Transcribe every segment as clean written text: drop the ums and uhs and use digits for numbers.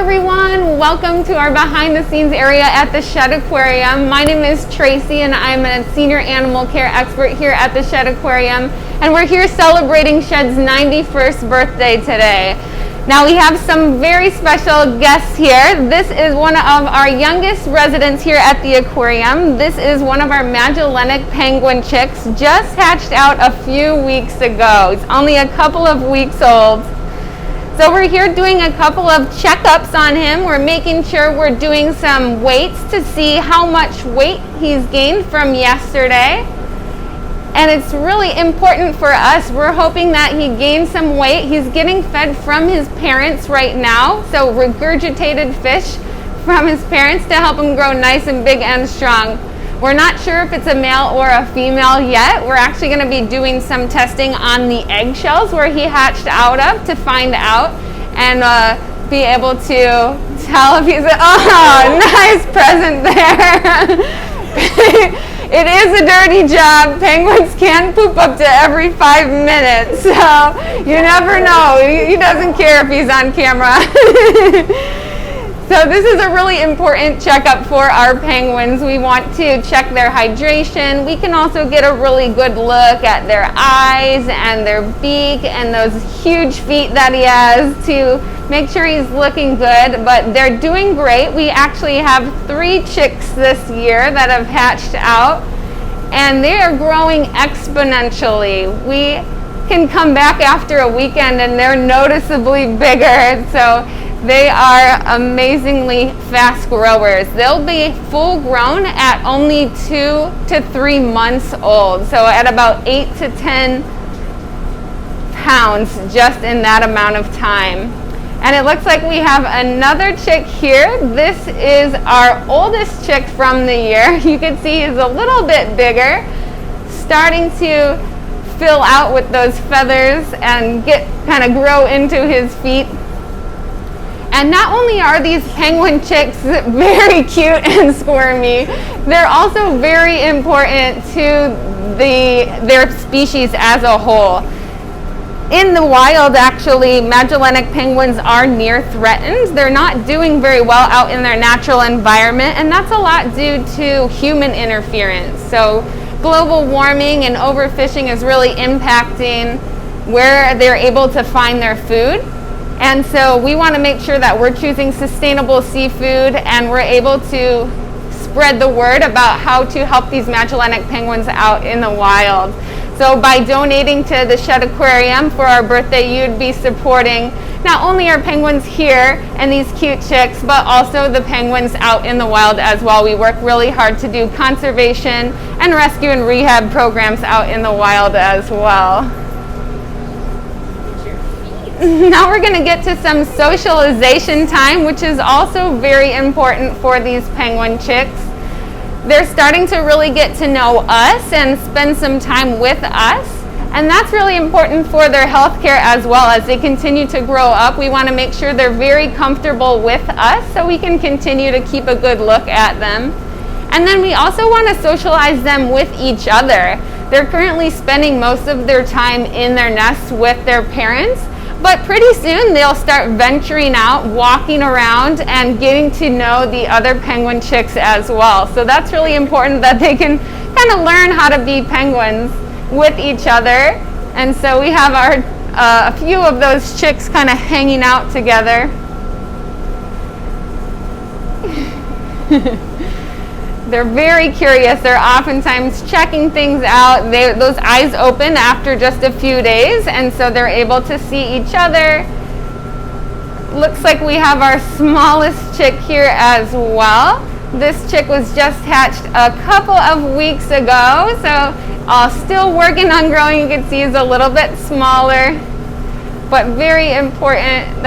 everyone, welcome to our behind the scenes area at the Shed Aquarium. My name is Tracy and I'm a senior animal care expert here at the Shed Aquarium, and we're here celebrating Shed's 91st birthday today. Now we have some very special guests here. This is one of our youngest residents here at the aquarium. This is one of our Magellanic penguin chicks, just hatched out a few weeks ago. It's only a couple of weeks old. So we're here doing a couple of checkups on him. We're making sure we're doing some weights to see how much weight he's gained from yesterday. And it's really important for us. We're hoping that he gains some weight. He's getting fed from his parents right now, so regurgitated fish from his parents to help him grow nice and big and strong. We're not sure if it's a male or a female yet. We're actually going to be doing some testing on the eggshells where he hatched out of to find out and be able to tell if he's nice present there. It is a dirty job. Penguins can poop up to every 5 minutes, so you never know. He doesn't care if he's on camera. So this is a really important checkup for our penguins. We want to check their hydration. We can also get a really good look at their eyes and their beak and those huge feet that he has to make sure he's looking good, but they're doing great. We actually have 3 chicks this year that have hatched out, and they are growing exponentially. We can come back after a weekend and they're noticeably bigger, so they are amazingly fast growers. They'll be full grown at only 2 to 3 months old, so at about 8 to 10 pounds just in that amount of time. And it looks like we have another chick here. This is our oldest chick from the year. You can see he's a little bit bigger, starting to fill out with those feathers and kind of grow into his feet. And not only are these penguin chicks very cute and squirmy, they're also very important to their species as a whole. In the wild, actually, Magellanic penguins are near threatened. They're not doing very well out in their natural environment, and that's a lot due to human interference. So global warming and overfishing is really impacting where they're able to find their food. And so we want to make sure that we're choosing sustainable seafood and we're able to spread the word about how to help these Magellanic penguins out in the wild. So by donating to the Shed Aquarium for our birthday, you'd be supporting not only our penguins here and these cute chicks, but also the penguins out in the wild as well. We work really hard to do conservation and rescue and rehab programs out in the wild as well. Now we're going to get to some socialization time, which is also very important for these penguin chicks. They're starting to really get to know us and spend some time with us, and that's really important for their health care as well. As they continue to grow up, we want to make sure they're very comfortable with us so we can continue to keep a good look at them. And then we also want to socialize them with each other. They're currently spending most of their time in their nests with their parents, but pretty soon they'll start venturing out, walking around, and getting to know the other penguin chicks as well. So that's really important that they can kind of learn how to be penguins with each other. And so we have a few of those chicks kind of hanging out together. They're very curious. They're oftentimes checking things out. Those eyes open after just a few days, and so they're able to see each other. Looks like we have our smallest chick here as well. This chick was just hatched a couple of weeks ago, so still working on growing. You can see he's a little bit smaller, but very important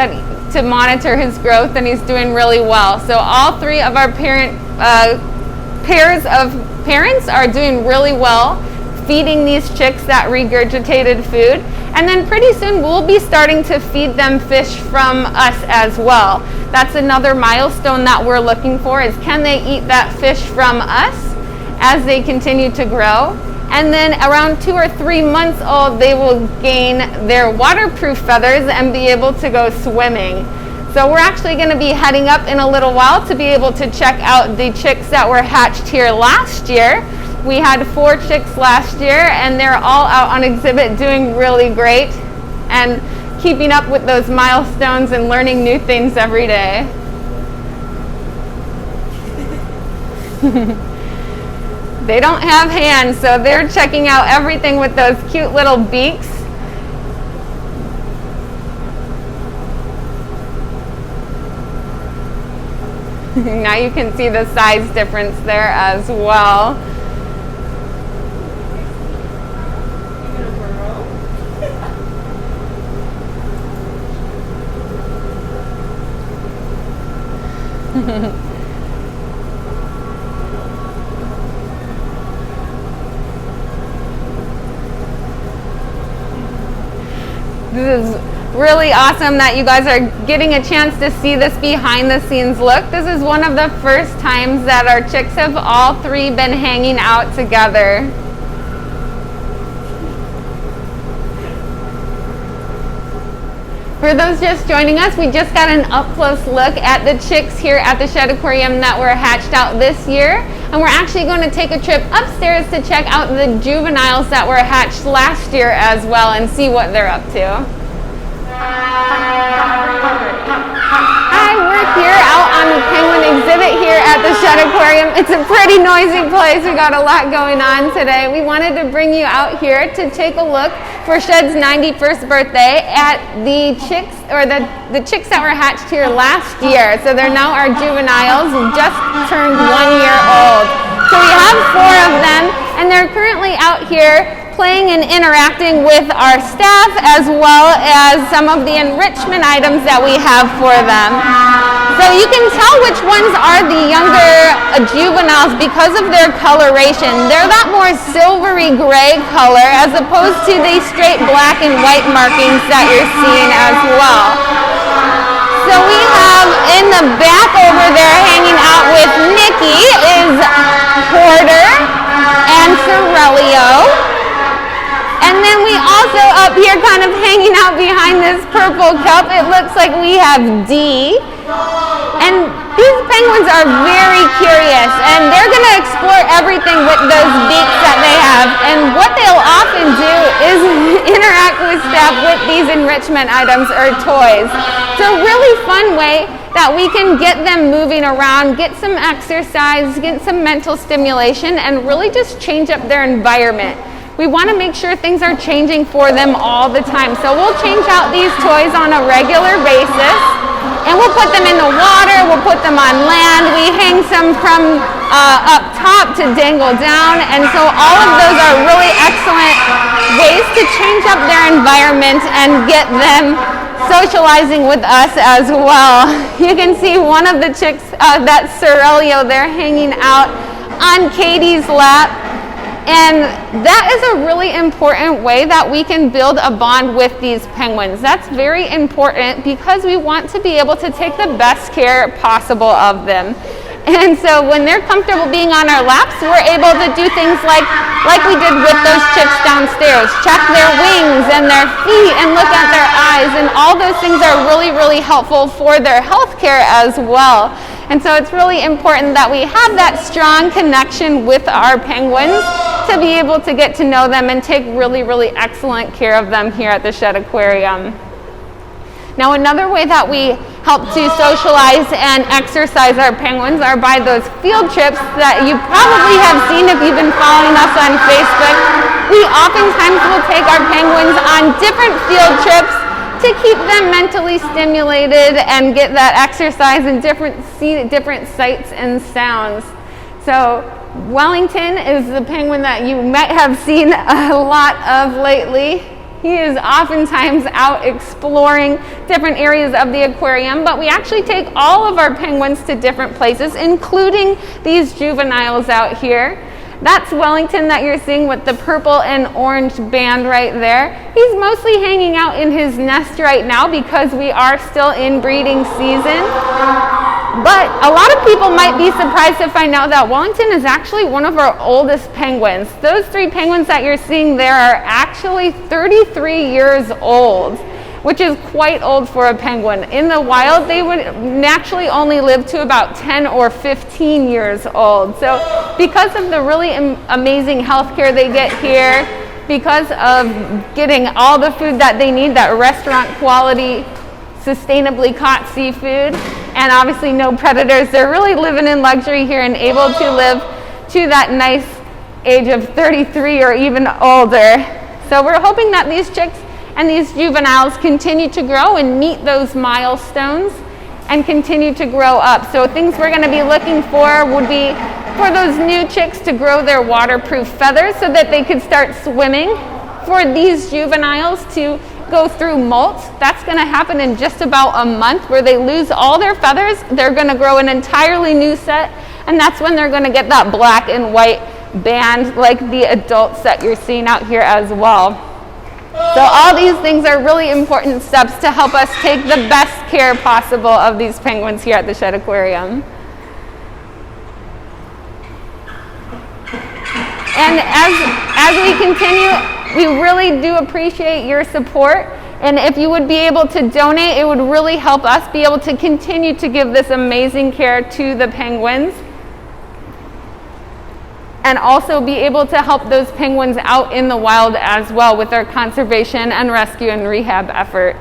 to monitor his growth, and he's doing really well. So all 3 of our pairs of parents are doing really well feeding these chicks that regurgitated food, and then pretty soon we'll be starting to feed them fish from us as well. That's another milestone that we're looking for, is can they eat that fish from us as they continue to grow. And then around 2 or 3 months old, they will gain their waterproof feathers and be able to go swimming. So we're actually going to be heading up in a little while to be able to check out the chicks that were hatched here last year. We had 4 chicks last year, and they're all out on exhibit doing really great and keeping up with those milestones and learning new things every day. They don't have hands, so they're checking out everything with those cute little beaks. Now you can see the size difference there as well. This is really awesome that you guys are getting a chance to see this behind the scenes look. This is one of the first times that our chicks have all 3 been hanging out together. For those just joining us, we just got an up-close look at the chicks here at the Shed Aquarium that were hatched out this year. And we're actually going to take a trip upstairs to check out the juveniles that were hatched last year as well and see what they're up to. Hi, we're here out on the penguin exhibit here at the Shed Aquarium. It's a pretty noisy place. We got a lot going on today. We wanted to bring you out here to take a look for Shed's 91st birthday at the chicks, or the chicks that were hatched here last year. So they're now our juveniles, just turned 1 year old. So we have 4 of them, and they're currently out here playing and interacting with our staff, as well as some of the enrichment items that we have for them. So you can tell which ones are the younger juveniles because of their coloration. They're that more silvery gray color as opposed to the straight black and white markings that you're seeing as well. So we have in the back over there hanging out with Nikki is Porter and Sorelio. And then we also up here kind of hanging out behind this purple cup, it looks like we have Dee. And these penguins are very curious, and they're going to explore everything with those beaks that they have. And what they'll often do is interact with staff with these enrichment items or toys. It's a really fun way that we can get them moving around, get some exercise, get some mental stimulation, and really just change up their environment. We want to make sure things are changing for them all the time. So we'll change out these toys on a regular basis, and we'll put them in the water, we'll put them on land. We hang some from up top to dangle down, and so all of those are really excellent ways to change up their environment and get them socializing with us as well. You can see one of the chicks, that's Sorelio, they're hanging out on Katie's lap. And that is a really important way that we can build a bond with these penguins. That's very important because we want to be able to take the best care possible of them. And so when they're comfortable being on our laps, we're able to do things like we did with those chicks downstairs, check their wings and their feet and look at their eyes. And all those things are really, really helpful for their health care as well. And so it's really important that we have that strong connection with our penguins to be able to get to know them and take really, really excellent care of them here at the Shed Aquarium. Now, another way that we help to socialize and exercise our penguins are by those field trips that you probably have seen if you've been following us on Facebook. We oftentimes will take our penguins on different field trips to keep them mentally stimulated and get that exercise and see different sights and sounds. So Wellington is the penguin that you might have seen a lot of lately. He is oftentimes out exploring different areas of the aquarium, but we actually take all of our penguins to different places, including these juveniles out here. That's Wellington that you're seeing with the purple and orange band right there. He's mostly hanging out in his nest right now because we are still in breeding season. But a lot of people might be surprised to find out that Wellington is actually one of our oldest penguins. Those 3 penguins that you're seeing there are actually 33 years old. which is quite old for a penguin. In the wild, they would naturally only live to about 10 or 15 years old. So because of the really amazing health care they get here, because of getting all the food that they need, that restaurant quality, sustainably caught seafood, and obviously no predators, they're really living in luxury here and able to live to that nice age of 33 or even older. So we're hoping that these chicks and these juveniles continue to grow and meet those milestones and continue to grow up. So things we're going to be looking for would be for those new chicks to grow their waterproof feathers so that they could start swimming. For these juveniles to go through molt. That's going to happen in just about a month, where they lose all their feathers. They're going to grow an entirely new set, and that's when they're going to get that black and white band like the adults that you're seeing out here as well. So all these things are really important steps to help us take the best care possible of these penguins here at the Shedd Aquarium. And as we continue, we really do appreciate your support. And if you would be able to donate, it would really help us be able to continue to give this amazing care to the penguins, and also be able to help those penguins out in the wild as well with our conservation and rescue and rehab efforts.